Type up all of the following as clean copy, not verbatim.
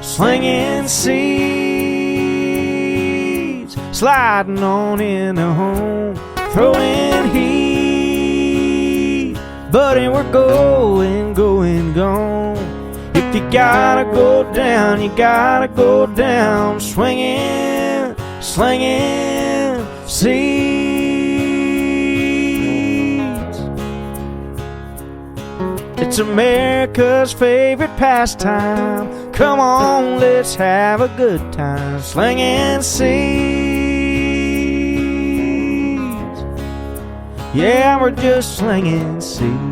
Slinging seeds, sliding on into home, throwing heat, buddy, we're going, gone. If you gotta go down, you gotta go down, swinging, slinging seeds. It's America's favorite pastime. Come on, let's have a good time, slinging seeds. Yeah, we're just slinging seeds.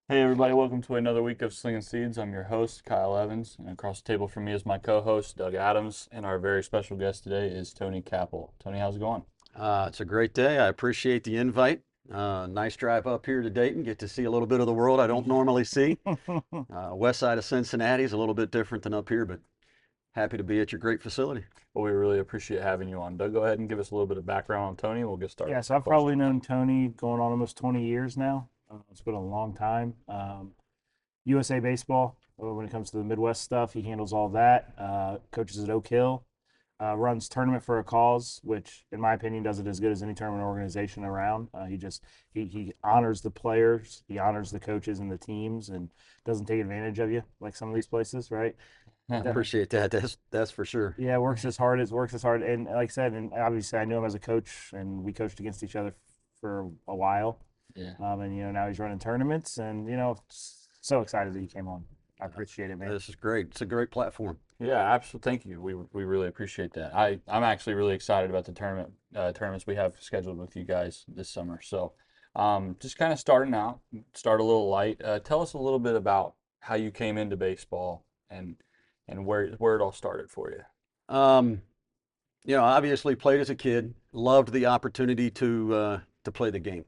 Hey everybody, welcome to another week of Slinging Seeds. I'm your host, Kyle Evans, and across the table from me is my co-host, Doug Adams, and our very special guest today is Tony Cappel. Tony, how's it going? It's a great day. I appreciate the invite. Nice drive up here to Dayton. Get to see a little bit of the world I don't normally see. West side of Cincinnati is a little bit different than up here, but happy to be at your great facility. Well, we really appreciate having you on. Doug, go ahead and give us a little bit of background on Tony, and we'll get started. Yeah, so I've probably known Tony going on almost 20 years now. It's been a long time. USA Baseball, when it comes to the Midwest stuff, he handles all that. Coaches at Oak Hill. Runs Tournament for a Cause, which, in my opinion, does it as good as any tournament organization around. He honors the players, he honors the coaches and the teams, and doesn't take advantage of you like some of these places, right? I appreciate that. That's for sure. Yeah, works as hard, and like I said, and obviously I knew him as a coach, and we coached against each other for a while. Yeah. And now he's running tournaments, and so excited that he came on. I appreciate it, man. This is great. It's a great platform. Yeah, absolutely. Thank you. We really appreciate that. I'm actually really excited about the tournaments we have scheduled with you guys this summer. So, just kind of starting out, start a little light. Tell us a little bit about how you came into baseball and where it all started for you. Obviously played as a kid. Loved the opportunity to play the game.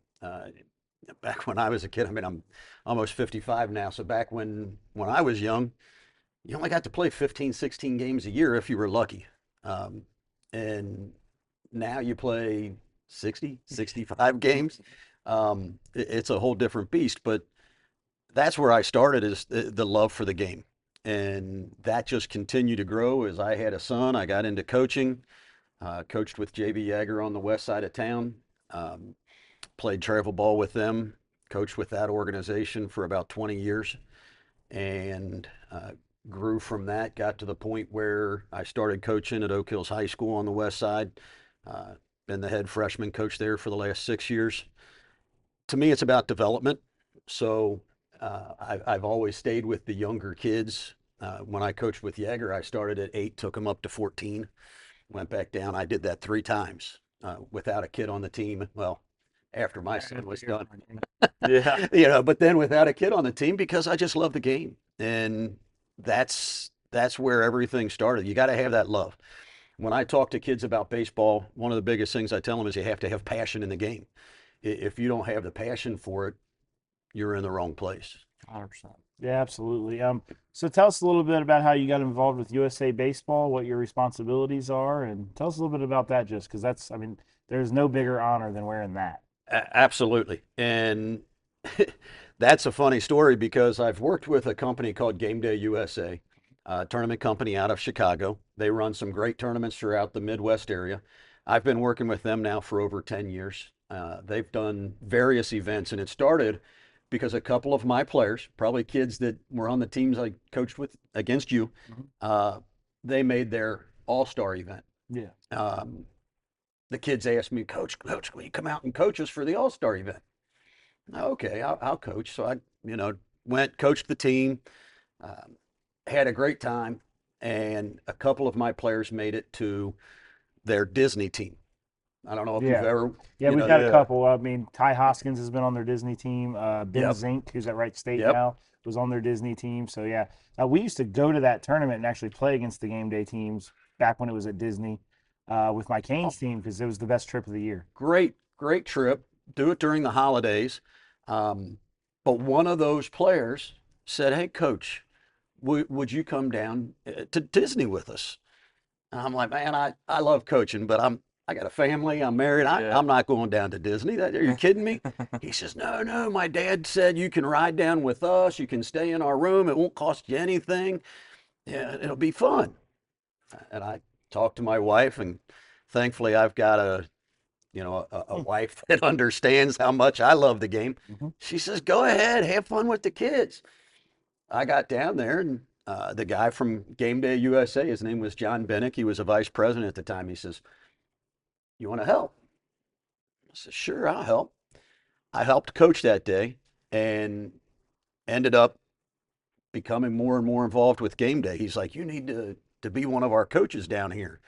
Back when I was a kid, I'm almost 55 now. So back when I was young, you only got to play 15, 16 games a year if you were lucky. And now you play 60, 65 games. It's a whole different beast, but that's where I started, is the love for the game. And that just continued to grow as I had a son. I got into coaching, coached with J.B. Yeager on the west side of town. Played travel ball with them, coached with that organization for about 20 years, and grew from that, got to the point where I started coaching at Oak Hills High School on the west side. Been the head freshman coach there for the last 6 years. To me, it's about development. So I've always stayed with the younger kids. When I coached with Yeager, I started at 8, took them up to 14, went back down. I did that 3 times without a kid on the team. Well, after my son was done. Yeah. But then without a kid on the team, because I just love the game. And that's where everything started. You got to have that love. When I talk to kids about baseball, one of the biggest things I tell them is you have to have passion in the game. If you don't have the passion for it, you're in the wrong place. 100%. Yeah, absolutely. So tell us a little bit about how you got involved with USA Baseball, what your responsibilities are, and tell us a little bit about that, just because there's no bigger honor than wearing that. Absolutely. And that's a funny story, because I've worked with a company called Game Day USA, a tournament company out of Chicago. They run some great tournaments throughout the Midwest area. I've been working with them now for over 10 years. They've done various events, and it started because a couple of my players, probably kids that were on the teams I coached with against you, they made their all-star event. Yeah. The kids asked me, Coach, will you come out and coach us for the all-star event? Okay, I'll coach. So I, went, coached the team, had a great time, and a couple of my players made it to their Disney team. I don't know if you've ever. Yeah, we've got a couple. Ty Hoskins has been on their Disney team. Ben Zink, who's at Wright State now, was on their Disney team. So, yeah, we used to go to that tournament and actually play against the game day teams back when it was at Disney with my Canes team, because it was the best trip of the year. Great trip. Do it during the holidays. But one of those players said, hey, Coach, would you come down to Disney with us? And I'm like, man, I love coaching, but I got a family, I'm married, Yeah. I'm not going down to Disney. Are you kidding me? He says, no, no, my dad said you can ride down with us, you can stay in our room, it won't cost you anything. Yeah, it'll be fun. And I talked to my wife, and thankfully I've got a wife that understands how much I love the game. Mhm. She says, go ahead, have fun with the kids. I got down there, and the guy from Game Day USA, his name was John Bennick. He was a vice president at the time. He says, you want to help? I said, sure, I'll help. I helped coach that day and ended up becoming more and more involved with Game Day. He's like, you need to be one of our coaches down here.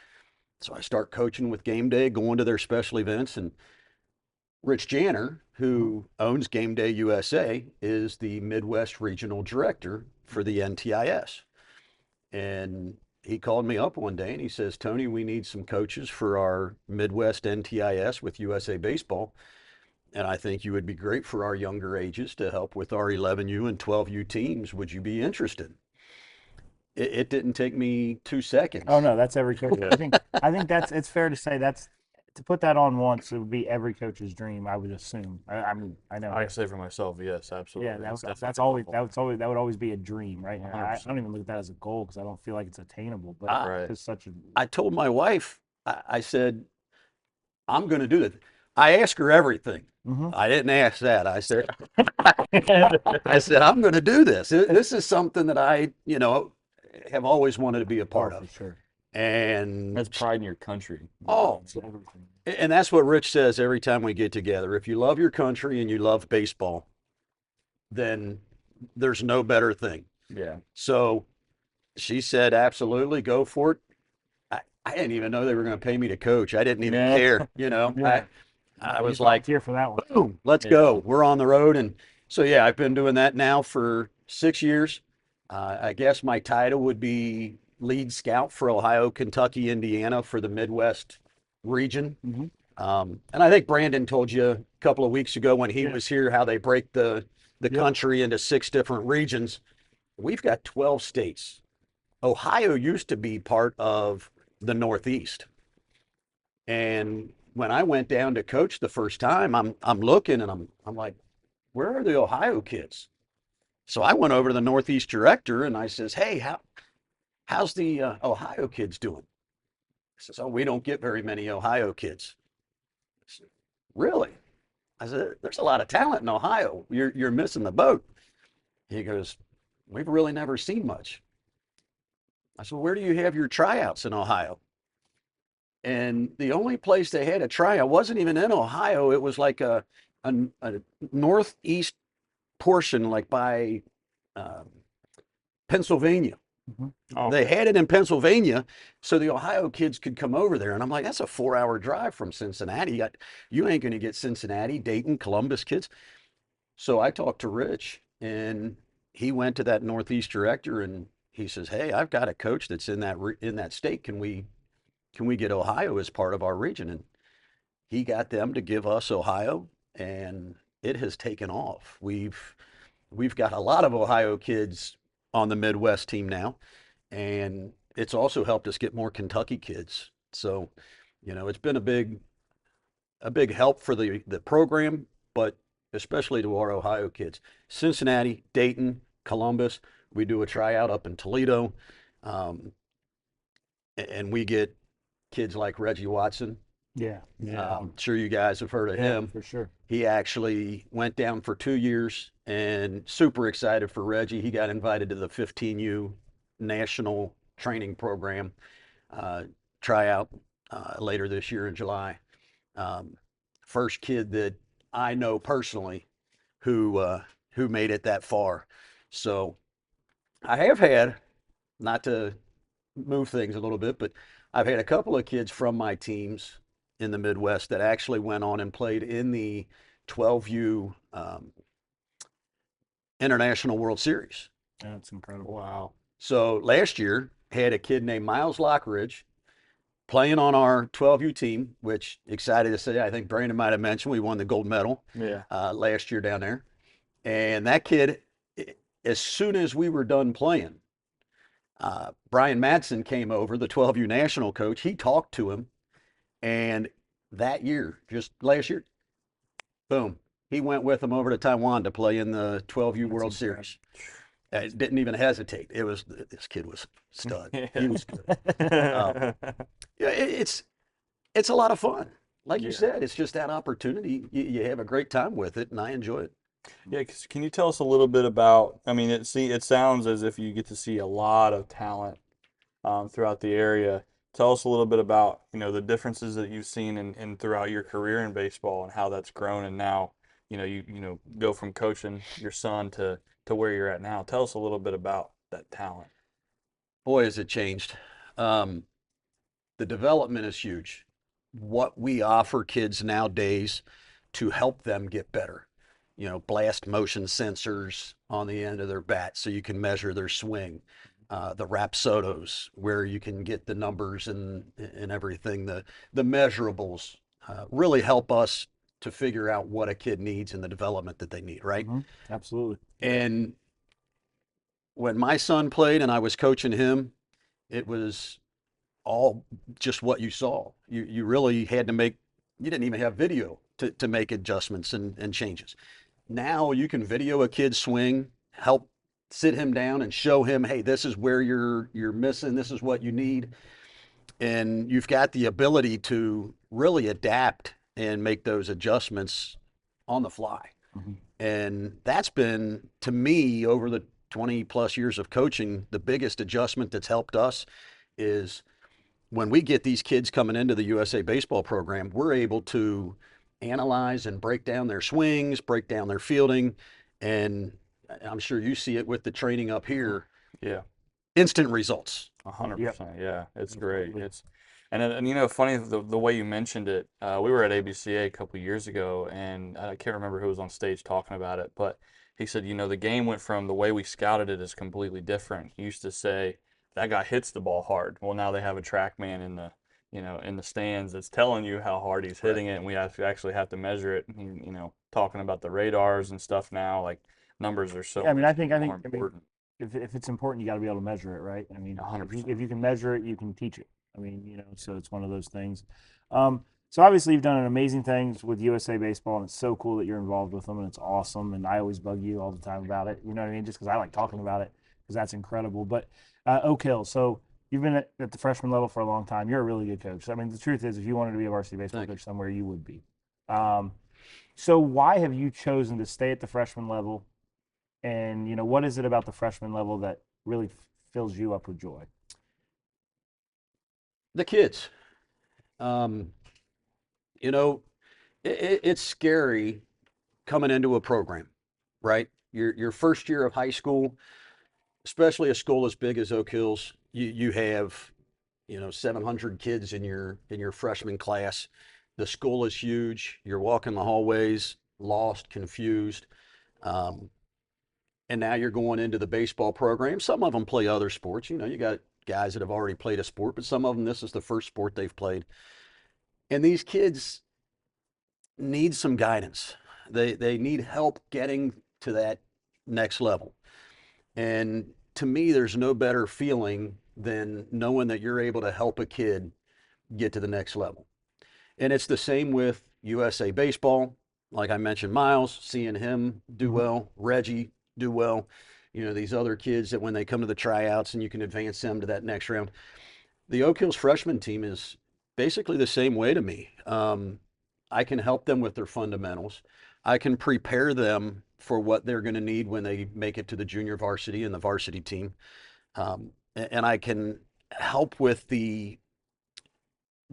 So I start coaching with Game Day, going to their special events, and Rich Janner, who owns Game Day USA, is the Midwest Regional Director for the NTIS. And he called me up one day and he says, Tony, we need some coaches for our Midwest NTIS with USA Baseball. And I think you would be great for our younger ages to help with our 11U and 12U teams. Would you be interested? It didn't take me 2 seconds. Oh no, that's every coach. I think it's fair to say that's to put that on once. It would be every coach's dream, I would assume. I mean, I know. I can say for myself, yes, absolutely. Yeah, It's definitely that's always doable. that would always be a dream, right? I 100%. don't even look at that as a goal because I don't feel like it's attainable. But Right. it's such a I told my wife, I said, I'm going to do this. I ask her everything. Mhm. I didn't ask that. I said, I'm going to do this. This is something that I, have always wanted to be a part Oh, of. for sure. And That's pride in your country. oh, It's everything. and that's what Rich says every time we get together. If you love your country and you love baseball, then there's no better thing. Yeah. So she said, absolutely, go for it. I didn't even know they were going to pay me to coach. I didn't even Yeah. care. Yeah. I You was like, volunteer for that one. boom, let's Yeah. go. We're on the road. And so, yeah, I've been doing that now for 6 years. I guess my title would be lead scout for Ohio, Kentucky, Indiana for the Midwest region. Mhm. And I think Brandon told you a couple of weeks ago when he Yeah. was here how they break the Yep. country into 6 different regions. We've got 12 states. Ohio used to be part of the Northeast. And when I went down to coach the first time, I'm looking and I'm like, where are the Ohio kids? So I went over to the Northeast director and I says, hey, how's the Ohio kids doing? He says, oh, we don't get very many Ohio kids. I said, really? I said, there's a lot of talent in Ohio. You're missing the boat. He goes, we've really never seen much. I said, well, where do you have your tryouts in Ohio? And the only place they had a tryout wasn't even in Ohio. It was like a northeast portion, like by um, Pennsylvania. Mhm. Oh, They had it in Pennsylvania, so the Ohio kids could come over there. And I'm like, that's a 4-hour drive from Cincinnati. You ain't going to get Cincinnati, Dayton, Columbus kids. So I talked to Rich, and he went to that Northeast director, and he says, hey, I've got a coach that's in that state. Can we get Ohio as part of our region? And he got them to give us Ohio, and it has taken off. We've got a lot of Ohio kids on the Midwest team now, and it's also helped us get more Kentucky kids. So, it's been a big help for the program, but especially to our Ohio kids. Cincinnati, Dayton, Columbus. We do a tryout up in Toledo, um, and we get kids like Reggie Watson. Yeah. Yeah. I'm sure you guys have heard of Yeah, him. for sure. He actually went down for 2 years, and super excited for Reggie. He got invited to the 15U National Training Program tryout later this year in July. Um, First kid that I know personally who made it that far. So I have had, not to move things a little bit, but I've had a couple of kids from my teams in the Midwest that actually went on and played in the 12U International World Series. That's incredible. wow. So last year, had a kid named Miles Lockridge playing on our 12U team, which excited to say, I think Brandon might have mentioned we won the gold medal Yeah. last year down there. And that kid, as soon as we were done playing, Brian Madsen came over, the 12U national coach. He talked to him, and that year, just last year, boom, he went with him over to Taiwan to play in the 12U That's World incredible. Series. Didn't even hesitate. It was this kid was a stud. He was good. Yeah, it's a lot of fun. Like you Yeah. said, it's just that opportunity. You have a great time with it, and I enjoy it. Yeah, can you tell us a little bit about, I mean, it sounds as if you get to see a lot of talent throughout the area. Tell us a little bit about, the differences that you've seen in throughout your career in baseball and how that's grown, and now, you go from coaching your son to where you're at now. Tell us a little bit about that talent. Boy, has it changed. Um, the development is huge. What we offer kids nowadays to help them get better. Blast motion sensors on the end of their bat so you can measure their swing. The Rapsodos, where you can get the numbers and everything, the measurables really help us to figure out what a kid needs and the development that they need, right? Absolutely. And when my son played and I was coaching him, it was all just what you saw. You really had to make, you didn't even have video to make adjustments and changes. Now you can video a kid swing, help sit him down and show him, hey, this is where you're missing, this is what you need. And you've got the ability to really adapt and make those adjustments on the fly. Mhm. And that's been, to me, over the 20 plus years of coaching, the biggest adjustment that's helped us is when we get these kids coming into the USA baseball program, we're able to analyze and break down their swings, break down their fielding, and I'm sure you see it with the training up here, Yeah. instant results. 100%. Yeah, it's great. Absolutely. And funny the way you mentioned it. We were at ABCA a couple years ago, and I can't remember who was on stage talking about it, but he said, the game went from the way we scouted it is completely different. He used to say that guy hits the ball hard. Well, now they have a track man in the stands that's telling you how hard he's hitting it, and we actually have to measure it. And, talking about the radars and stuff now, like numbers are so Yeah, I mean, much I think, more important. if it's important, you got to be able to measure it, right? I mean, if 100%. if you can measure it, you can teach it. I mean, so it's one of those things. So obviously you've done an amazing things with USA Baseball, and it's so cool that you're involved with them, and it's awesome. And I always bug you all the time about it. You know what I mean? Just because I like talking about it, because that's incredible. But Oak Hill, so you've been at the freshman level for a long time. You're a really good coach. I mean, the truth is, if you wanted to be a varsity baseball Thank coach somewhere, you would be. So why have you chosen to stay at the freshman level? And what is it about the freshman level that really fills you up with joy? The kids, um, you know, it's scary coming into a program, right? Your first year of high school, especially a school as big as Oak Hills, you have 700 kids in your freshman class. The school is huge. You're walking the hallways, lost, confused. Um, and now you're going into the baseball program. Some of them play other sports. You got guys that have already played a sport, but some of them, this is the first sport they've played. And these kids need some guidance. They need help getting to that next level. And to me, there's no better feeling than knowing that you're able to help a kid get to the next level. And it's the same with USA Baseball. Like I mentioned, Miles, seeing him do well, Reggie do well. These other kids that when they come to the tryouts and you can advance them to that next round. The Oak Hills freshman team is basically the same way to me. I can help them with their fundamentals. I can prepare them for what they're going to need when they make it to the junior varsity and the varsity team. And I can help with the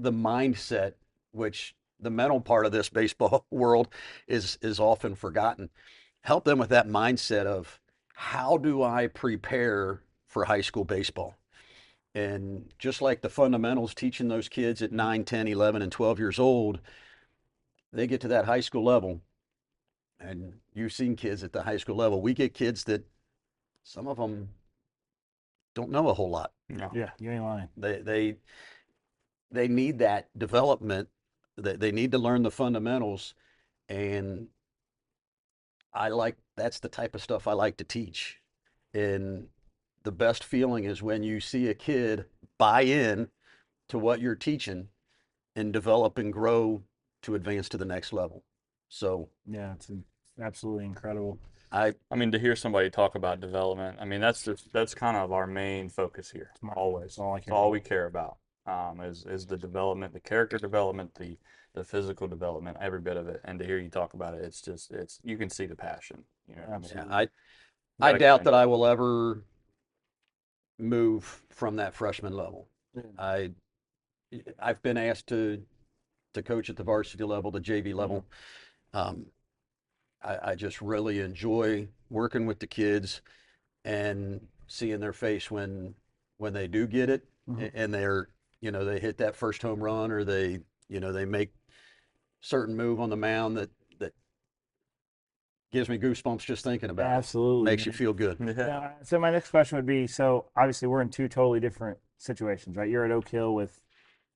mindset, which the mental part of this baseball world is often forgotten. Help them with that mindset of how do I prepare for high school baseball? And just like the fundamentals, teaching those kids at 9, 10, 11, and 12 years old, they get to that high school level. And you've seen kids at the high school level. We get kids that some of them don't know a whole lot. No. Yeah, you ain't lying. They need that development. They need to learn the fundamentals. And that's the type of stuff I like to teach. And the best feeling is when you see a kid buy in to what you're teaching and develop and grow to advance to the next level. So Yeah, it's absolutely incredible. I I mean, to hear somebody talk about development, I mean, that's kind of our main focus here. Always, That's all I it's care all about. we care about. Is the development, the character development, the physical development, every bit of it. And to hear you talk about it, it's you can see the passion. You know, what I mean? Absolutely. I Gotta doubt commend that I you. will ever move from that freshman level. Yeah. I've been asked to coach at the varsity level, the JV level. Um, I just really enjoy working with the kids and seeing their face when they do get it Mhm. and they're, they hit that first home run or they make certain move on the mound that gives me goosebumps just thinking about it. Absolutely, Makes you man. feel good. Yeah. Yeah, so my next question would be, so obviously we're in two totally different situations, right? You're at Oak Hill with,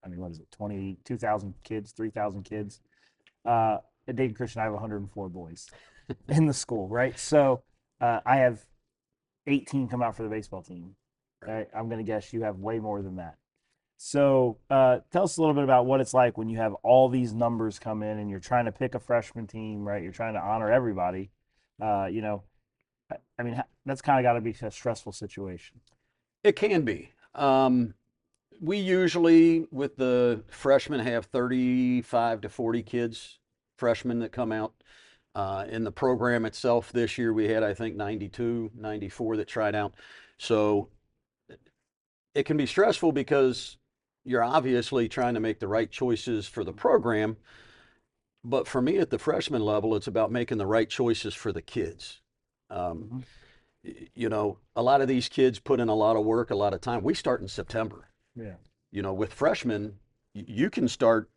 I mean, what is it, 22,000 kids, 3,000 kids. At Dayton Christian, I have 104 boys in the school, right? So I have 18 come out for the baseball team. Right? I'm going to guess you have way more than that. So tell us a little bit about what it's like when you have all these numbers come in and you're trying to pick a freshman team, right? You're trying to honor everybody. You know, I mean, that's kind of got to be a stressful situation. It can be. We usually, with the freshmen, have 35 to 40 kids, freshmen that come out. In the program itself this year, we had, I think, 92, 94 that tried out. So it can be stressful because you're obviously trying to make the right choices for the program. But for me at the freshman level, it's about making the right choices for the kids. Um, Mhm. a lot of these kids put in a lot of work, a lot of time. We start in September. Yeah. With freshmen, you can start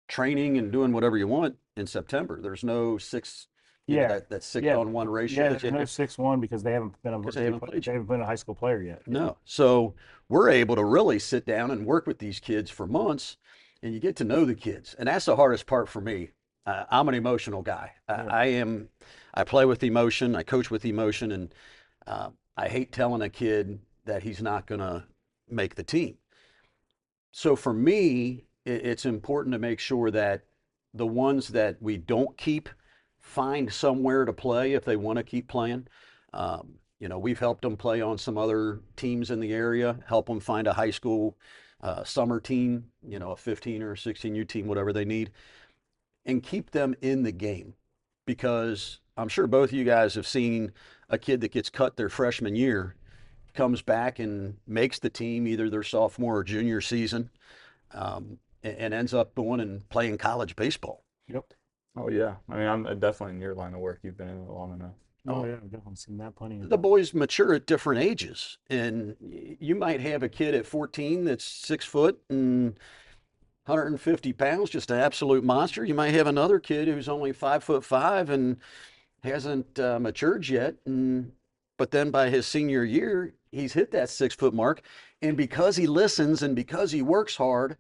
training and doing whatever you want in September. There's no six, Yeah. that six Yeah. on one ratio Yeah. that There's you no 6-1 because they haven't been a because they haven't played they you. haven't been a high school player yet. No. So we're able to really sit down and work with these kids for months and you get to know the kids. And that's the hardest part for me. I'm an emotional guy. Yeah. I play with emotion, I coach with emotion, and I hate telling a kid that he's not going to make the team. So for me, it's important to make sure that the ones that we don't keep find somewhere to play if they want to keep playing. We've helped them play on some other teams in the area, help them find a high school summer team, a 15 or 16U team, whatever they need, and keep them in the game. Because I'm sure both of you guys have seen a kid that gets cut their freshman year, comes back and makes the team either their sophomore or junior season, and ends up going and playing college baseball. Yep. Oh yeah. I mean, I'm definitely in your line of work. You've been in it long enough. Oh yeah, I've definitely seen that plenty of The times. boys mature at different ages, and you might have a kid at 14 that's 6 foot and 150 pounds, just an absolute monster. You might have another kid who's only 5'5" and hasn't matured yet, but then by his senior year, he's hit that 6 foot mark, and because he listens and because he works hard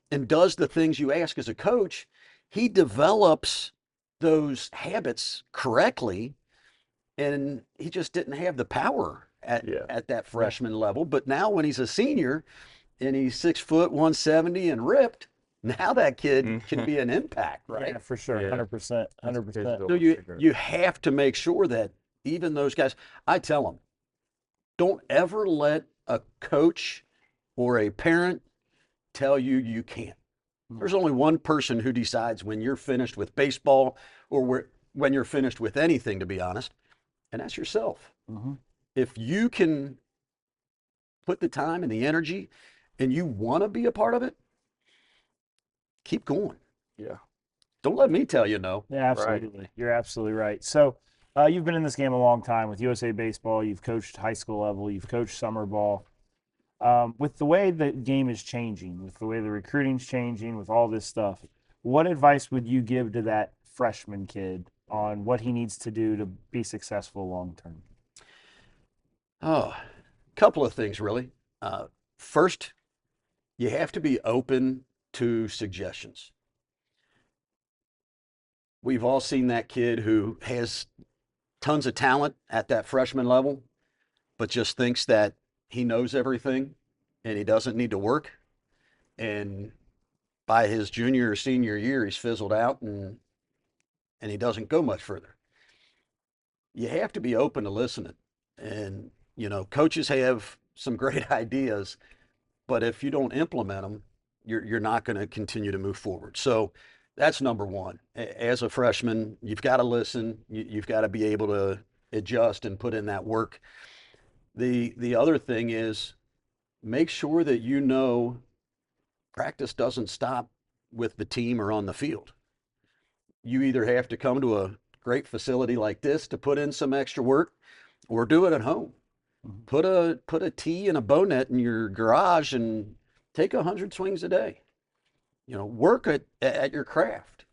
and does the things you ask as a coach, he develops those habits correctly. And he just didn't have the power Yeah. at that freshman level. But now when he's a senior and he's 6 foot, 170 and ripped, now that kid can be an impact, right? Yeah, for sure. Yeah. 100%. 100%. So you have to make sure that even those guys, I tell them, don't ever let a coach or a parent tell you you can't. There's only one person who decides when you're finished with baseball or when you're finished with anything, to be honest, and that's yourself. Mm-hmm. If you can put the time and the energy and you want to be a part of it, keep going. Yeah. Don't let me tell you no. Yeah, absolutely. You're absolutely right. So, you've been in this game a long time with USA Baseball. You've coached high school level. You've coached summer ball. With the way the game is changing, with the way the recruiting's changing, with all this stuff, what advice would you give to that freshman kid on what he needs to do to be successful long term? Oh, a couple of things really. First, you have to be open to suggestions. We've all seen that kid who has tons of talent at that freshman level, but just thinks that he knows everything and he doesn't need to work. And by his junior or senior year, he's fizzled out and he doesn't go much further. You have to be open to listening. And, coaches have some great ideas, but if you don't implement them, you're not going to continue to move forward. So that's number one. As a freshman, you've got to listen. You've got to be able to adjust and put in that work. The other thing is make sure that practice doesn't stop with the team or on the field. You either have to come to a great facility like this to put in some extra work or do it at home. Put a tee and a bow net in your garage and take 100 swings a day. Work at your craft.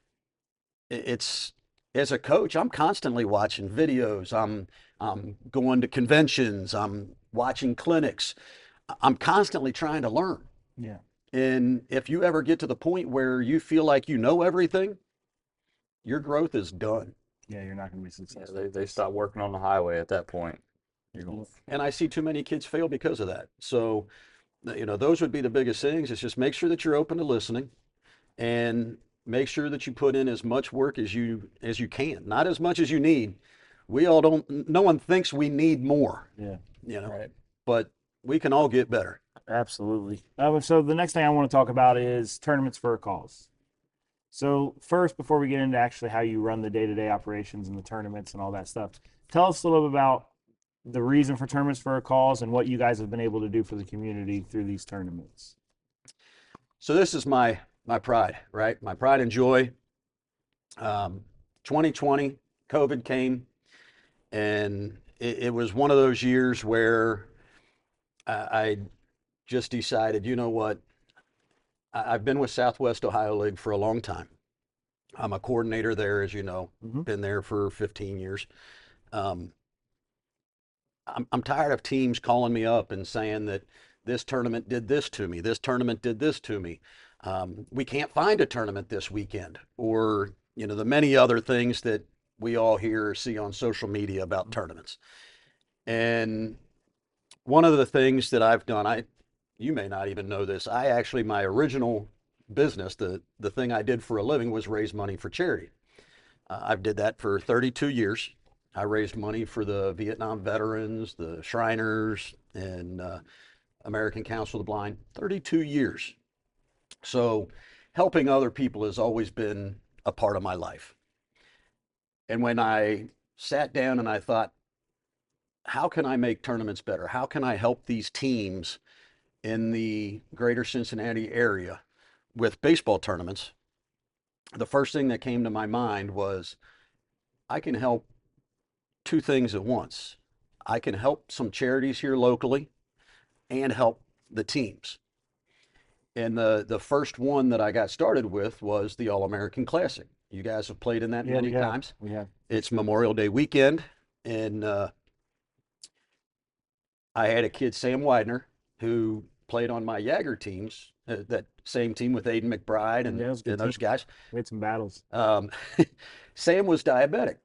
It's As a coach, I'm constantly watching videos. I'm going to conventions. I'm watching clinics. I'm constantly trying to learn. Yeah. And if you ever get to the point where you feel like you know everything, your growth is done. Yeah, you're not going to be Yeah, successful. they stop working on the highway at that point. You're going, And I see too many kids fail because of that. So, those would be the biggest things, is just make sure that you're open to listening and make sure that you put in as much work as you can, not as much as you need. We all don't, no one thinks we need more, Yeah. right. but we can all get better. Absolutely. So the next thing I want to talk about is tournaments for a cause. So first, before we get into actually how you run the day-to-day operations and the tournaments and all that stuff, tell us a little bit about the reason for tournaments for a cause and what you guys have been able to do for the community through these tournaments. So this is my pride, right? My pride and joy. 2020, COVID came, and it was one of those years where I just decided, you know what? I've been with Southwest Ohio League for a long time. I'm a coordinator there, as you know, been there for 15 years. I'm tired of teams calling me up and saying that this tournament did this to me, this tournament did this to me. We can't find a tournament this weekend, or the many other things that we all hear or see on social media about tournaments. And one of the things that I've done, you may not even know this, my original business, the thing I did for a living, was raise money for charity. I've did that for 32 years. I raised money for the Vietnam veterans, the Shriners, and American Council of the Blind. 32 years. So helping other people has always been a part of my life. And when I sat down and I thought, how can I make tournaments better? How can I help these teams in the greater Cincinnati area with baseball tournaments? The first thing that came to my mind was, I can help two things at once. I can help some charities here locally and help the teams. And the first one that I got started with was the All-American Classic. You guys have played in that many times. We have. It's Memorial Day weekend, and I had a kid, Sam Widener, who played on my Jagger teams, that same team with Aiden McBride and, Yeah, it was a good those team. guys. We had some battles. Sam was diabetic.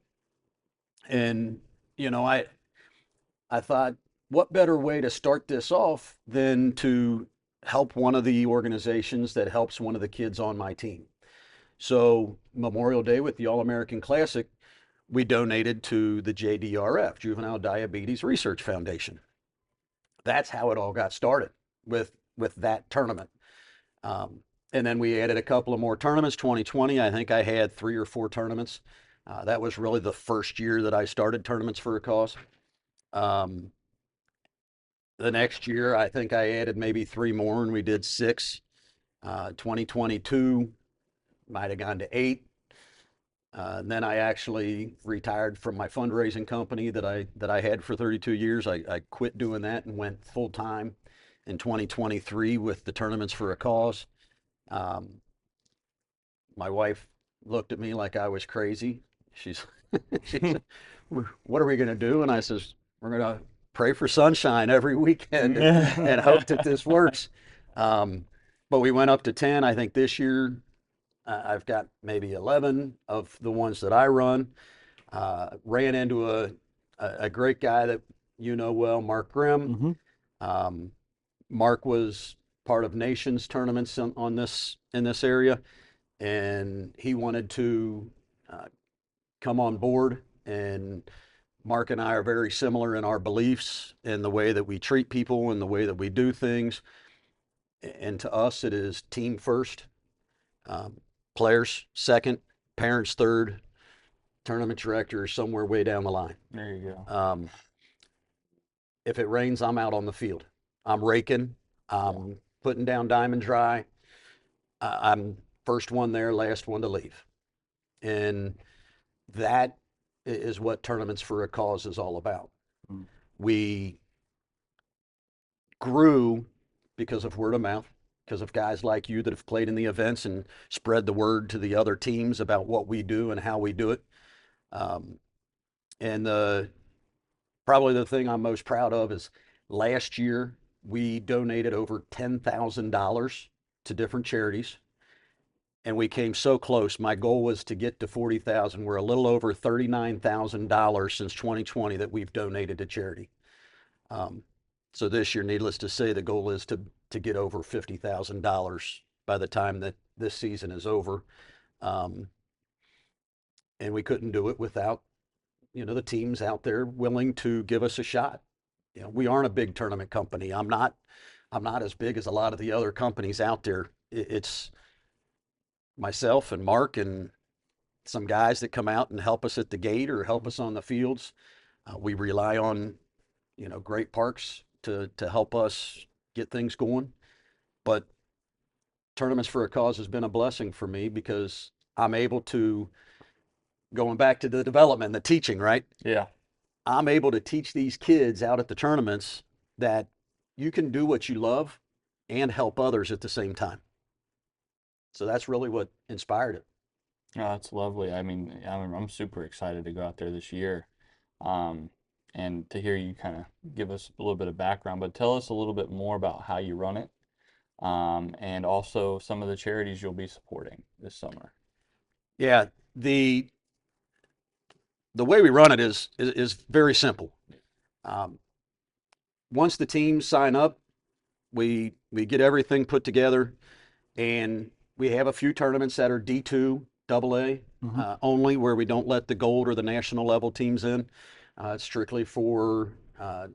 And, I thought, what better way to start this off than to help one of the organizations that helps one of the kids on my team? So Memorial Day, with the All-American Classic, we donated to the JDRF, Juvenile Diabetes Research Foundation. That's how it all got started, with that tournament. And then we added a couple of more tournaments. 2020, I think I had 3 or 4 tournaments. That was really the first year that I started Tournaments for a Cause. The next year, I think I added maybe 3 more, and we did 6. 2022 might have gone to 8. And then I actually retired from my fundraising company that I had for 32 years. I quit doing that and went full time in 2023 with the Tournaments for a Cause. My wife looked at me like I was crazy. She said, "What are we going to do?" And I says, "We're going to pray for sunshine every weekend and hope that this works." But we went up to 10. I think this year I've got maybe 11 of the ones that I run. Ran into a great guy that you know well, Mark Grimm. Mm-hmm. Mark was part of Nations tournaments in this area, and he wanted to uh, come on board. And Mark and I are very similar in our beliefs in the way that we treat people and the way that we do things. And to us, it is team first, um, players second, parents third, tournament director somewhere way down the line. There you go. If it rains, I'm out on the field. I'm raking. I'm putting down diamond dry. I'm first one there, last one to leave. And that is what Tournaments for a Cause is all about. Mm. We grew because of word of mouth, because of guys like you that have played in the events and spread the word to the other teams about what we do and how we do it. And probably the thing I'm most proud of is last year we donated over $10,000 to different charities, and we came so close. My goal was to get to 40,000. We're a little over $39,000 since 2020 that we've donated to charity. So this year, needless to say, the goal is to get over $50,000 by the time that this season is over. And we couldn't do it without, the teams out there willing to give us a shot. We aren't a big tournament company. I'm not as big as a lot of the other companies out there. It's myself and Mark and some guys that come out and help us at the gate or help us on the fields. We rely on, great parks to help us get things going. But Tournaments for a Cause has been a blessing for me because I'm able to, going back to the development, the teaching, right? Yeah. I'm able to teach these kids out at the tournaments that you can do what you love and help others at the same time. So that's really what inspired it. Oh, that's lovely. I mean, I'm super excited to go out there this year, and to hear you kind of give us a little bit of background. But tell us a little bit more about how you run it, and also some of the charities you'll be supporting this summer. Yeah, the way we run it is very simple. Once the teams sign up, we get everything put together, and we have a few tournaments that are D2, AA only, where we don't let the gold or the national level teams in. It's strictly for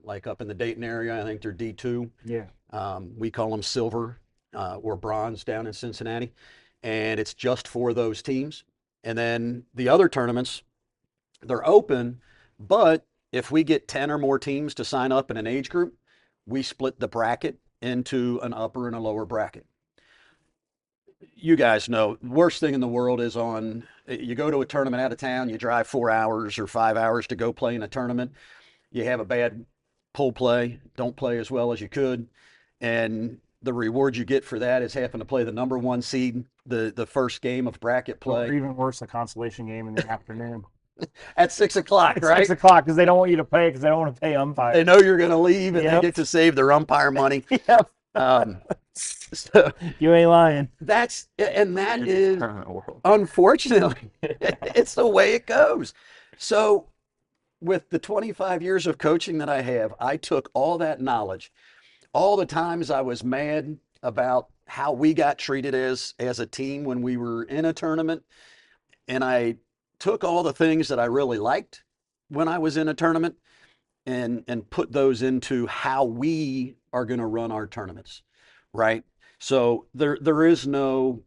like up in the Dayton area. I think they're D2. Yeah. We call them silver or bronze down in Cincinnati, and it's just for those teams. And then the other tournaments, they're open, but if we get 10 or more teams to sign up in an age group, we split the bracket into an upper and a lower bracket. You guys know, the worst thing in the world is you go to a tournament out of town, you drive 4 hours or 5 hours to go play in a tournament. You have a bad pull play, don't play as well as you could. And the reward you get for that is having to play the number one seed, the first game of bracket play. Or even worse, a consolation game in the afternoon. At 6 o'clock, At right? 6 o'clock, because they don't want you to pay, because they don't want to pay umpire. They know you're going to leave, and Yep. they get to save their umpire money. Yep. So You ain't lying. that is, Tournament world. unfortunately, it's the way it goes. So with the 25 years of coaching that I have, I took all that knowledge, all the times I was mad about how we got treated as a team when we were in a tournament, and I took all the things that I really liked when I was in a tournament and put those into how we are going to run our tournaments, right? So there is no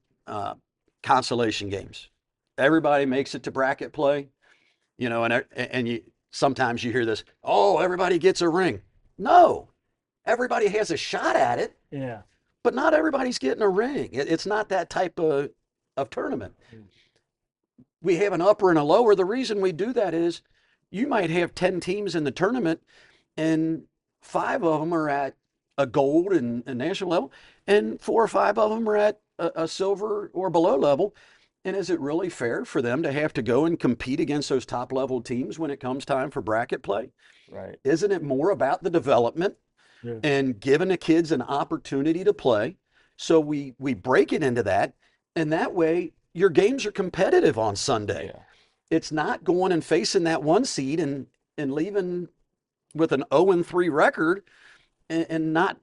consolation games. Everybody makes it to bracket play, and you sometimes you hear this, oh, everybody gets a ring. No, everybody has a shot at it, Yeah. but not everybody's getting a ring. It's not that type of tournament. We have an upper and a lower. The reason we do that is you might have 10 teams in the tournament, and 5 of them are at a gold and a national level, and 4 or 5 of them are at a silver or below level. And is it really fair for them to have to go and compete against those top level teams when it comes time for bracket play? Right. Isn't it more about the development and giving the kids an opportunity to play? So we break it into that, and that way your games are competitive on Sunday. Yeah. It's not going and facing that one seed and leaving with an 0-3 record and not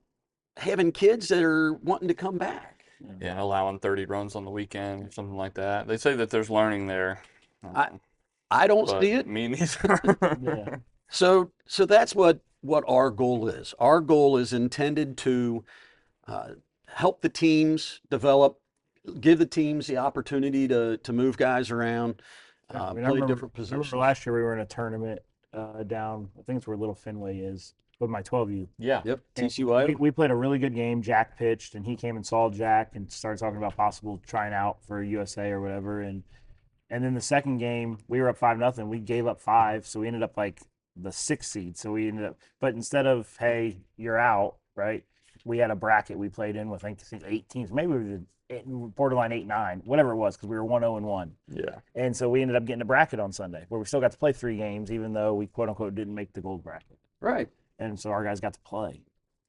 having kids that are wanting to come back. Yeah, allowing 30 runs on the weekend or something like that. They say that there's learning there. I don't But see it. me neither. Yeah. So that's what our goal is. Our goal is intended to help the teams develop, give the teams the opportunity to move guys around, Yeah, I mean, play different I remember positions. last year we were in a tournament down, I think it's where Little Fenway is, with my 12U. Yeah. Yep, And TCY. we played a really good game. Jack pitched, and he came and saw Jack and started talking about possible trying out for USA or whatever. And then the second game, we were up 5-0. We gave up 5, so we ended up like the 6th seed. So we ended up, but instead of hey, you're out, right? We had a bracket we played in with I think 8 teams. Maybe we did borderline 8-9, whatever it was, because we were 1-0-1. Yeah. And so we ended up getting a bracket on Sunday where we still got to play 3 games, even though we quote unquote didn't make the gold bracket. Right. And so our guys got to play.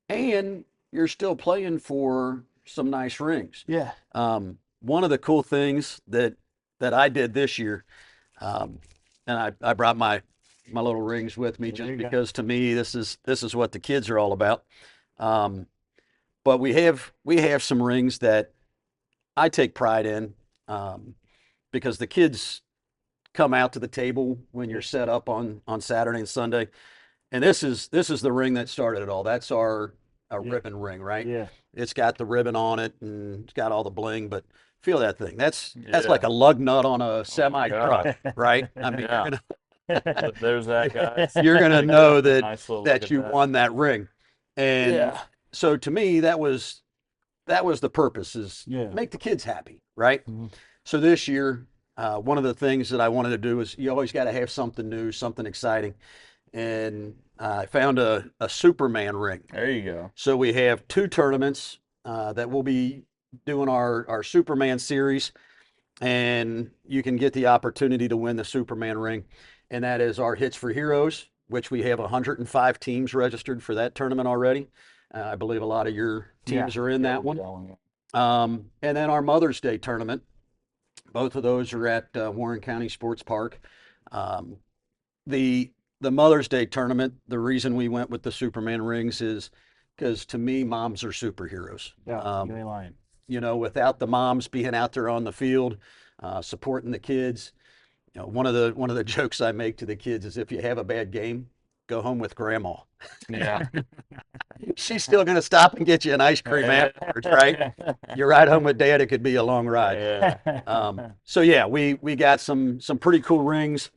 And you're still playing for some nice rings. Yeah. One of the cool things that I did this year, and I brought my little rings with me just because to me this is what the kids are all about. But we have some rings that I take pride in because the kids come out to the table when you're set up on Saturday and Sunday, and this is the ring that started it all. That's our ribbon ring, right? Yeah. It's got the ribbon on it and it's got all the bling, but feel that thing. That's Yeah. like a lug nut on a semi truck, right? I mean, Yeah. There's that guy. you're gonna know that Nice little look that at you that. won that ring, and Yeah. so to me that was the purpose, is Yeah. make the kids happy, right? Mhm. So this year, one of the things that I wanted to do is you always got to have something new, something exciting, and I found a Superman ring. There you go. So we have 2 tournaments that we'll be doing our Superman series, and you can get the opportunity to win the Superman ring, and that is our Hits for Heroes, which we have 105 teams registered for that tournament already. I believe a lot of your teams are in that one. And then our Mother's Day tournament. Both of those are at Warren County Sports Park. The Mother's Day tournament, the reason we went with the Superman rings is because to me, moms are superheroes. Yeah. You ain't lying. You know, without the moms being out there on the field, supporting the kids, you know, one of the jokes I make to the kids is if you have a bad game, go home with grandma. Yeah. She's still going to stop and get you an ice cream afterwards, right? You ride home with dad, it could be a long ride. Yeah. So yeah, we got some pretty cool rings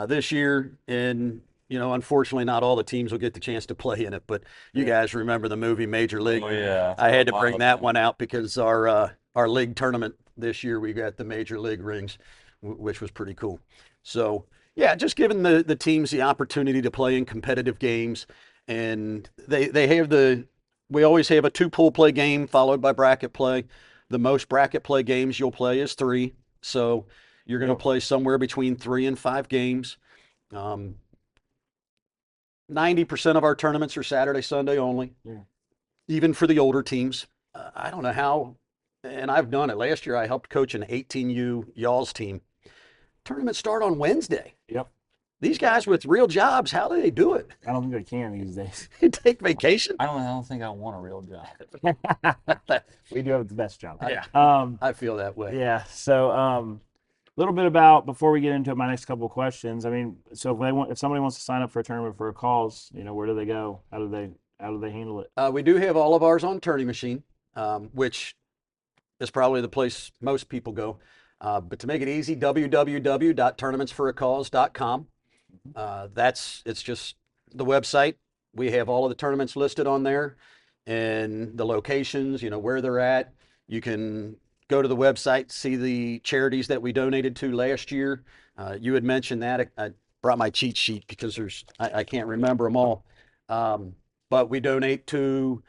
this year, and you know, unfortunately, not all the teams will get the chance to play in it. But you guys remember the movie Major League? Oh yeah. I had to bring that one out because our league tournament this year we got the Major League rings, which was pretty cool. So yeah, just giving the teams the opportunity to play in competitive games, and they have we always have a 2 pool play game followed by bracket play. The most bracket play games you'll play is 3, so you're going to play somewhere between 3 and 5 games. 90% of our tournaments are Saturday, Sunday only, even for the older teams. I don't know how, and I've done it. Last year I helped coach an 18U Y'alls team. Tournaments start on Wednesday. Yep. These guys with real jobs, how do they do it? I don't think they can these days. They take vacation? I don't think I want a real job. We do have the best job. Yeah. I feel that way. Yeah. So, a little bit about before we get into my next couple of questions. I mean, so if somebody wants to sign up for a tournament for a cause, you know, where do they go? How do they handle it? We do have all of ours on Tourney Machine, which is probably the place most people go. But to make it easy, www.tournamentsforacause.com. It's just the website. We have all of the tournaments listed on there and the locations, you know, where they're at. You can go to the website, see the charities that we donated to last year. You had mentioned that. I brought my cheat sheet because I can't remember them all. But we donate to,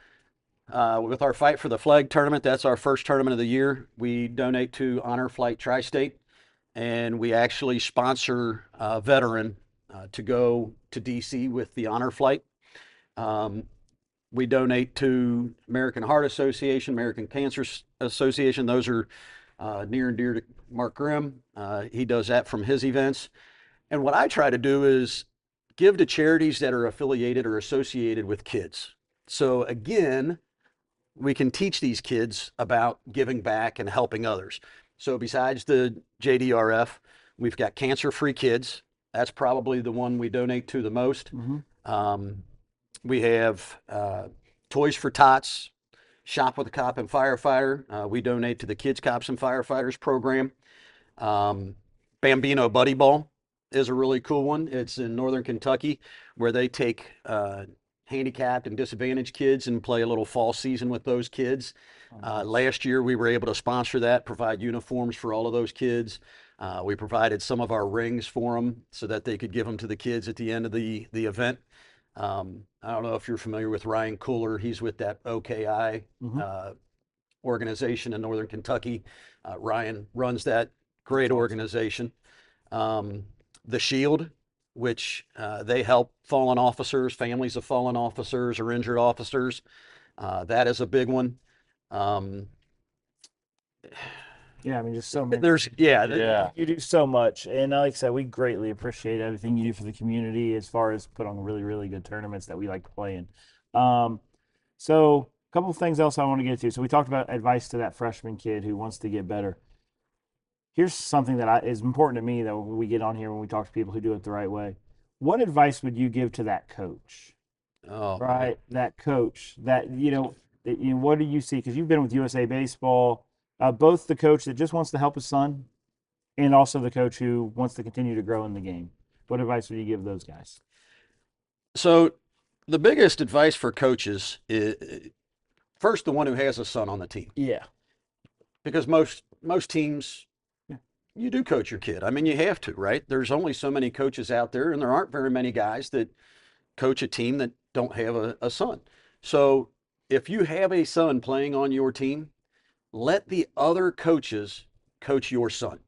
with our Fight for the Flag tournament, that's our first tournament of the year. We donate to Honor Flight Tri-State, and we actually sponsor a veteran to go to DC with the Honor Flight. We donate to American Heart Association, American Cancer Association. Those are near and dear to Mark Grimm. He does that from his events. And what I try to do is give to charities that are affiliated or associated with kids. So again, we can teach these kids about giving back and helping others. So besides the JDRF, we've got Cancer Free Kids. That's probably the one we donate to the most. We have Toys for Tots, Shop with a Cop and Firefighter. We donate to the Kids Cops and Firefighters program. Bambino Buddy Ball is a really cool one. It's in Northern Kentucky, where they take handicapped and disadvantaged kids and play a little fall season with those kids. Last year, we were able to sponsor that, provide uniforms for all of those kids. We provided some of our rings for them so that they could give them to the kids at the end of the event. I don't know if you're familiar with Ryan Cooler. He's with that OKI organization in Northern Kentucky. Ryan runs that great organization. The Shield, which they help fallen officers, families of fallen officers or injured officers. That is a big one. Yeah, I mean, just so many. Yeah. You do so much, and like I said, we greatly appreciate everything you do for the community as far as put on really, really good tournaments that we like to play in. So a couple of things else I want to get to. So we talked about advice to that freshman kid who wants to get better. Here's something that is important to me that when we get on here, when we talk to people who do it the right way. What advice would you give to that coach? Oh, Right, that coach. What do you see? Because you've been with USA Baseball. Both the coach that just wants to help his son and also the coach who wants to continue to grow in the game. What advice would you give those guys? So the biggest advice for coaches is first the one who has a son on the team, Yeah. because most teams, you do coach your kid. I mean, you have to, right? There's only so many coaches out there, and there aren't very many guys that coach a team that don't have a son. So if you have a son playing on your team, let the other coaches coach your son.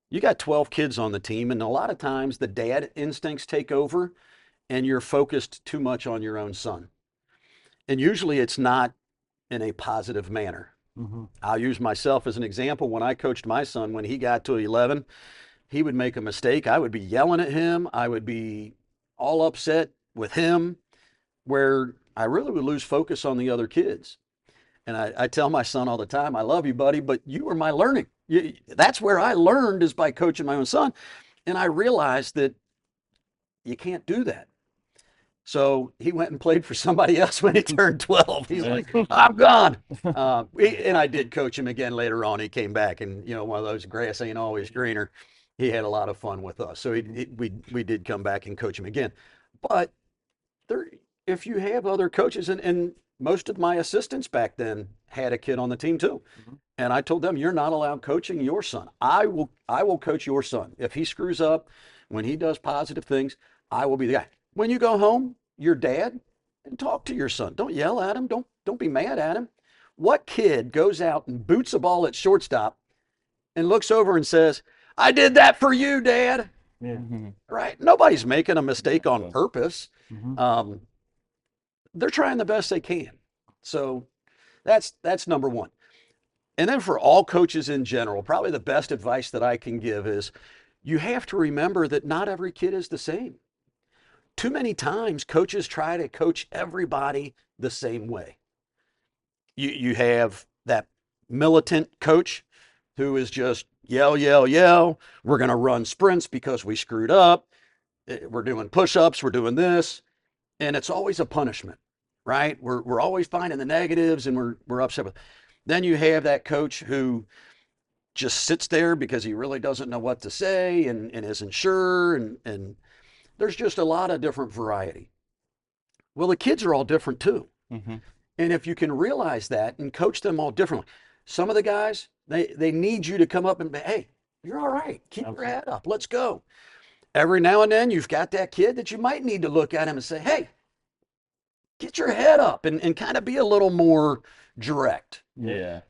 You got 12 kids on the team, and a lot of times the dad instincts take over and you're focused too much on your own son. And usually it's not in a positive manner. I'll use myself as an example. When I coached my son, when he got to 11, he would make a mistake. I would be yelling at him. I would be all upset with him, where I really would lose focus on the other kids. And I tell my son all the time, I love you, buddy, but you were my learning. That's where I learned, is by coaching my own son. And I realized that you can't do that. So he went and played for somebody else when he turned 12. He's like, I'm gone. And I did coach him again later on. He came back, and, one of those grass ain't always greener. He had a lot of fun with us. So we did come back and coach him again. But if you have other coaches, and most of my assistants back then had a kid on the team too. And I told them, you're not allowed coaching your son. I will coach your son. If he screws up, when he does positive things, I will be the guy. When you go home, your dad, and talk to your son. Don't yell at him. Don't be mad at him. What kid goes out and boots a ball at shortstop and looks over and says, I did that for you, Dad? Yeah. Right? Nobody's making a mistake on purpose. They're trying the best they can. So that's number one. And then for all coaches in general, probably the best advice that I can give is you have to remember that not every kid is the same. Too many times coaches try to coach everybody the same way. You have that militant coach who is just yell, yell, yell. We're going to run sprints because we screwed up. We're doing push-ups. We're doing this. And it's always a punishment, right? We're always finding the negatives, and we're upset with. Then you have that coach who just sits there because he really doesn't know what to say and isn't sure. And there's just a lot of different variety. Well, the kids are all different too. And if you can realize that and coach them all differently, some of the guys, they need you to come up and be, hey, you're all right. Keep your head up. Let's go. Every now and then you've got that kid that you might need to look at him and say, hey, get your head up, and kind of be a little more direct. Yeah.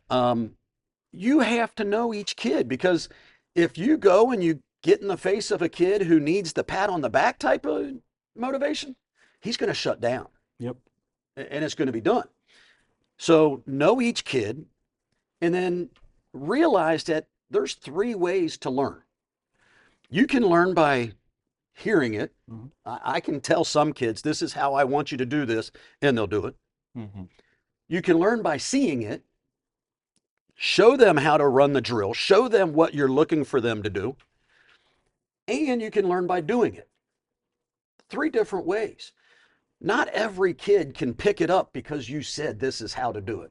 You have to know each kid, because if you go and you get in the face of a kid who needs the pat on the back type of motivation, he's going to shut down. Yep. And it's going to be done. So know each kid, and then realize that there's 3 ways to learn. You can learn by hearing it. Mhm. I can tell some kids, this is how I want you to do this, and they'll do it. Mm-hmm. You can learn by seeing it. Show them how to run the drill. Show them what you're looking for them to do. And you can learn by doing it. 3 different ways. Not every kid can pick it up because you said this is how to do it.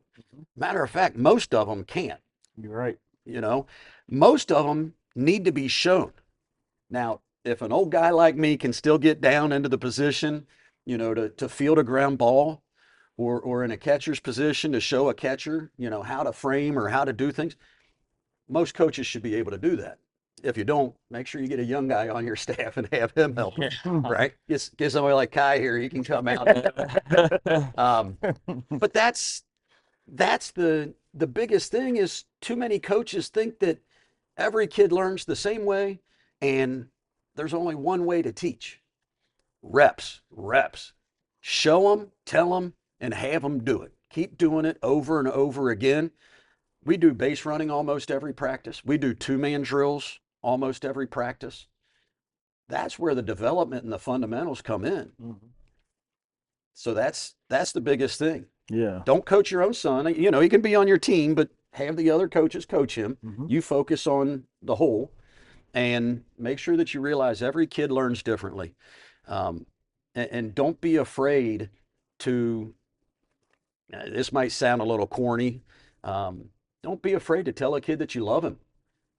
Matter of fact, most of them can't. You're right. You know, most of them need to be shown. Now, if an old guy like me can still get down into the position, you know, to field a ground ball, or in a catcher's position to show a catcher, you know, how to frame or how to do things, most coaches should be able to do that. If you don't, make sure you get a young guy on your staff and have him help, right? Get somebody like Kai here, he can come out. But that's the biggest thing is too many coaches think that every kid learns the same way, and there's only one way to teach. Reps. Show them, tell them, and have them do it. Keep doing it over and over again. We do base running almost every practice. We do 2-man drills almost every practice. That's where the development and the fundamentals come in. Mm-hmm. So that's the biggest thing. Yeah. Don't coach your own son. You know, he can be on your team, but have the other coaches coach him. Mm-hmm. You focus on the whole and make sure that you realize every kid learns differently. And don't be afraid to, this might sound a little corny. Don't be afraid to tell a kid that you love him.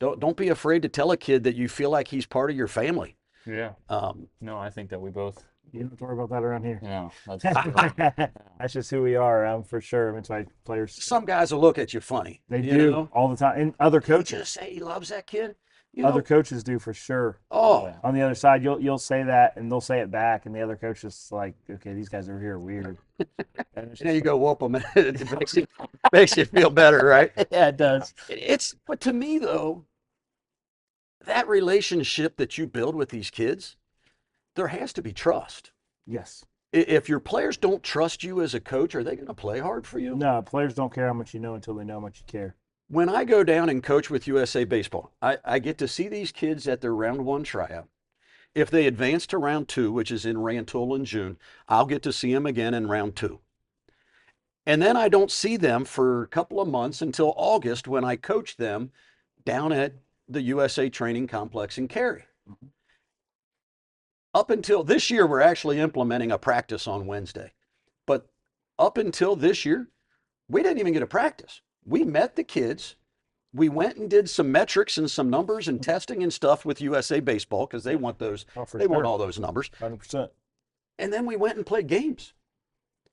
Don't be afraid to tell a kid that you feel like he's part of your family. Yeah. No, I think that we both. You don't have to worry about that around here. Yeah. That's That's just who we are, for sure. I mean, it's why players. Some guys will look at you funny. They you do know? all the time. And other You coaches. just say he loves that kid. You Other know? coaches do for sure. Oh, On the other side, you'll say that, and they'll say it back, and the other coach is like, "Okay, these guys over here are weird." And and then you go whoop them, and it makes you feel better, right? yeah, it does. But to me though, that relationship that you build with these kids, there has to be trust. Yes. If your players don't trust you as a coach, are they going to play hard for you? No, players don't care how much you know until they know how much you care. When I go down and coach with USA Baseball, I get to see these kids at their round 1 tryout. If they advance to round 2, which is in Rantoul in June, I'll get to see them again in round 2. And then I don't see them for a couple of months until August when I coach them down at the USA Training Complex in Cary. Mhm. Up until this year, we're actually implementing a practice on Wednesday. But up until this year, we didn't even get a practice. We met the kids. We went and did some metrics and some numbers and testing and stuff with USA Baseball because they want those. Oh, for They want sure. all those numbers. 100%. And then we went and played games.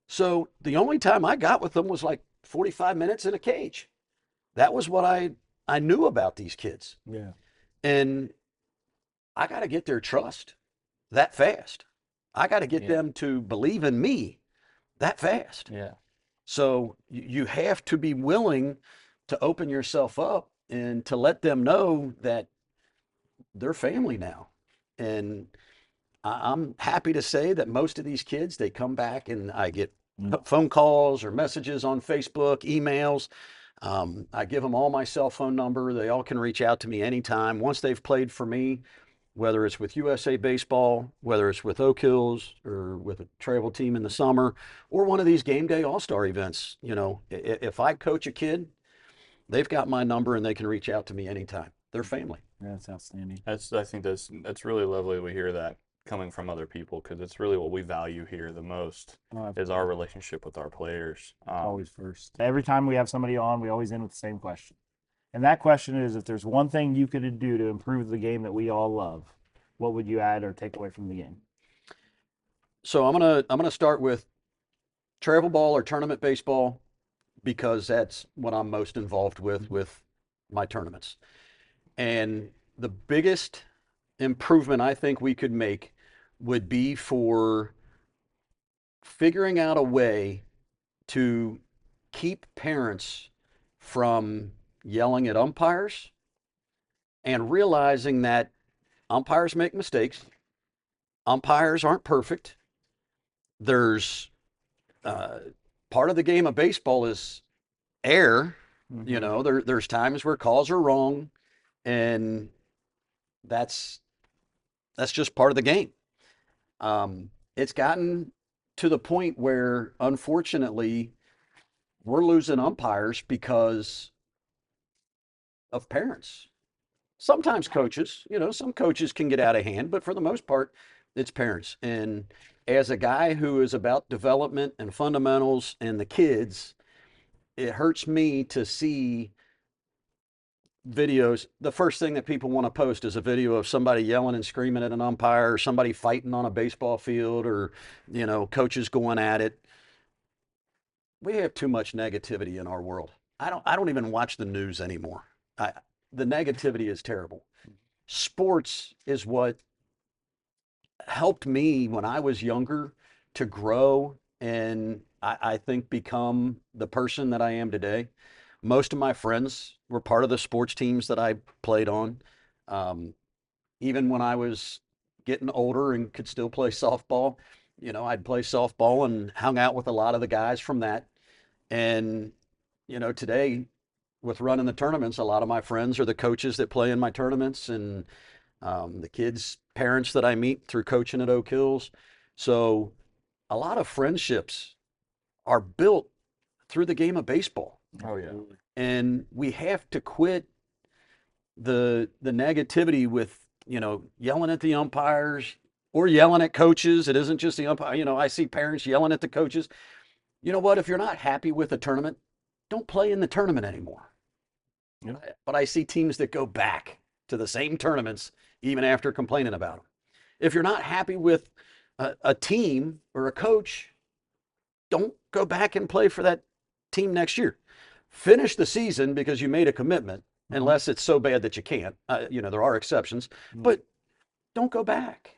So the only time I got with them was like 45 minutes in a cage. That was what I knew about these kids. Yeah. And I got to get their trust that fast. I got to get them to believe in me that fast. Yeah. So you have to be willing to open yourself up and to let them know that they're family now. And I'm happy to say that most of these kids, they come back and I get phone calls or messages on Facebook, emails. I give them all my cell phone number. They all can reach out to me anytime. Once they've played for me, whether it's with USA Baseball, whether it's with Oak Hills or with a travel team in the summer, or one of these game day all-star events, you know, if I coach a kid, they've got my number and they can reach out to me anytime. They're family. Yeah, that's outstanding. I think that's really lovely to hear that coming from other people because it's really what we value here the most is our relationship with our players. Always first. Every time we have somebody on, we always end with the same question. And that question is, if there's one thing you could do to improve the game that we all love, what would you add or take away from the game? So I'm gonna start with travel ball or tournament baseball because that's what I'm most involved with my tournaments. And the biggest improvement I think we could make would be for figuring out a way to keep parents from yelling at umpires and realizing that umpires make mistakes. Umpires aren't perfect. There's part of the game of baseball is error. You know, there's times where calls are wrong, and that's That's just part of the game. It's gotten to the point where, unfortunately, we're losing umpires because of parents. Sometimes coaches, some coaches can get out of hand, but for the most part, it's parents. And as a guy who is about development and fundamentals and the kids, it hurts me to see videos. The first thing that people want to post is a video of somebody yelling and screaming at an umpire, or somebody fighting on a baseball field, or, coaches going at it. We have too much negativity in our world. I don't even watch the news anymore. The negativity is terrible. Sports is what helped me when I was younger to grow and I think become the person that I am today. Most of my friends were part of the sports teams that I played on. Even when I was getting older and could still play softball, I'd play softball and hung out with a lot of the guys from that. And, today with running the tournaments, a lot of my friends are the coaches that play in my tournaments, and the kids' parents that I meet through coaching at Oak Hills. So a lot of friendships are built through the game of baseball. Oh yeah. And we have to quit the negativity with, yelling at the umpires or yelling at coaches. It isn't just the umpire. I see parents yelling at the coaches. You know what? If you're not happy with a tournament, don't play in the tournament anymore. Yeah. But I see teams that go back to the same tournaments even after complaining about them. If you're not happy with a team or a coach, don't go back and play for that team next year. Finish the season because you made a commitment, unless it's so bad that you can't. There are exceptions, but don't go back.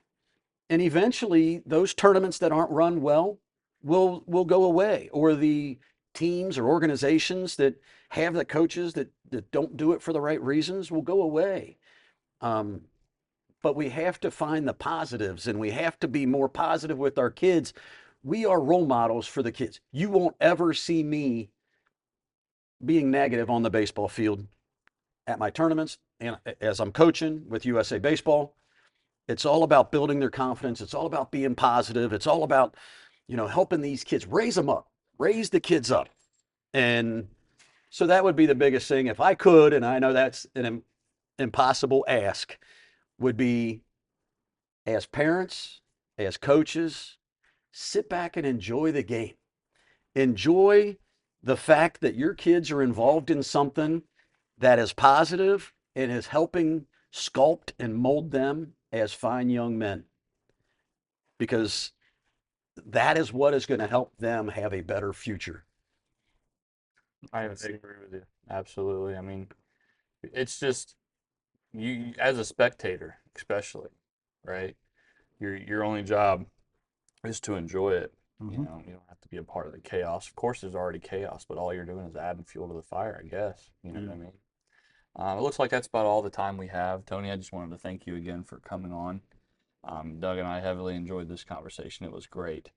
And eventually, those tournaments that aren't run well will go away, or the teams or organizations that have the coaches that don't do it for the right reasons will go away. But we have to find the positives, and we have to be more positive with our kids. We are role models for the kids. You won't ever see me being negative on the baseball field at my tournaments and as I'm coaching with USA Baseball. It's all about building their confidence. It's all about being positive. It's all about, helping these kids, raise them up, raise the kids up. And so that would be the biggest thing. If I could, and I know that's an impossible ask, would be, as parents, as coaches, sit back and enjoy the game. Enjoy the fact that your kids are involved in something that is positive and is helping sculpt and mold them as fine young men. Because that is what is going to help them have a better future. I agree with you. Absolutely. I mean, it's just you as a spectator, especially, right? Your only job is to enjoy it. You don't have to be a part of the chaos. Of course, there's already chaos, but all you're doing is adding fuel to the fire, I guess. You know what I mean? It looks like that's about all the time we have. Tony, I just wanted to thank you again for coming on. Doug and I heavily enjoyed this conversation. It was great.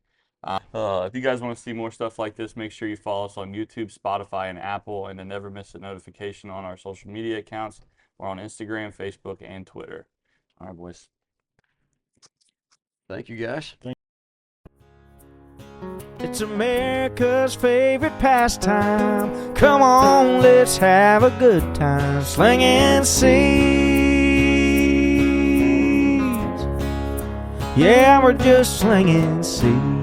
If you guys want to see more stuff like this, make sure you follow us on YouTube, Spotify, and Apple, and to never miss a notification on our social media accounts. We're on Instagram, Facebook, and Twitter. All right, boys. Thank you, guys. It's America's favorite pastime. Come on, let's have a good time. Slinging seeds. Yeah, we're just slinging seeds.